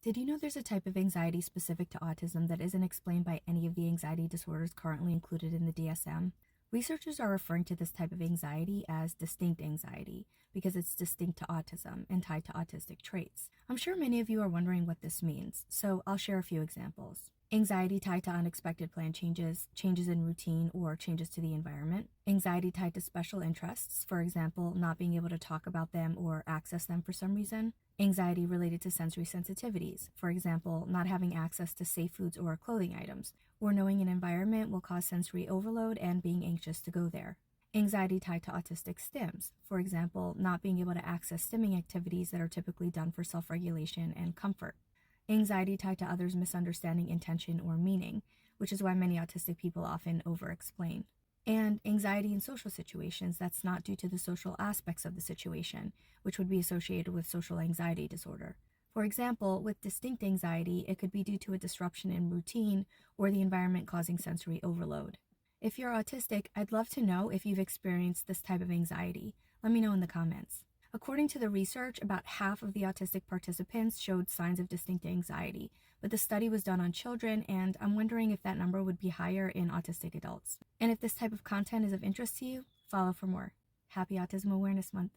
Did you know there's a type of anxiety specific to autism that isn't explained by any of the anxiety disorders currently included in the DSM? Researchers are referring to this type of anxiety as distinct anxiety because it's distinct to autism and tied to autistic traits. I'm sure many of you are wondering what this means, so I'll share a few examples. Anxiety tied to unexpected plan changes, changes in routine, or changes to the environment. Anxiety tied to special interests, for example, not being able to talk about them or access them for some reason. Anxiety related to sensory sensitivities, for example, not having access to safe foods or clothing items, or knowing an environment will cause sensory overload and being anxious to go there. Anxiety tied to autistic stims, for example, not being able to access stimming activities that are typically done for self-regulation and comfort. Anxiety tied to others misunderstanding intention or meaning, which is why many autistic people often over-explain. And anxiety in social situations that's not due to the social aspects of the situation, which would be associated with social anxiety disorder. For example, with distinct anxiety, it could be due to a disruption in routine or the environment causing sensory overload. If you're autistic, I'd love to know if you've experienced this type of anxiety. Let me know in the comments. According to the research, about half of the autistic participants showed signs of distinct anxiety, but the study was done on children, and I'm wondering if that number would be higher in autistic adults. And if this type of content is of interest to you, follow for more. Happy Autism Awareness Month!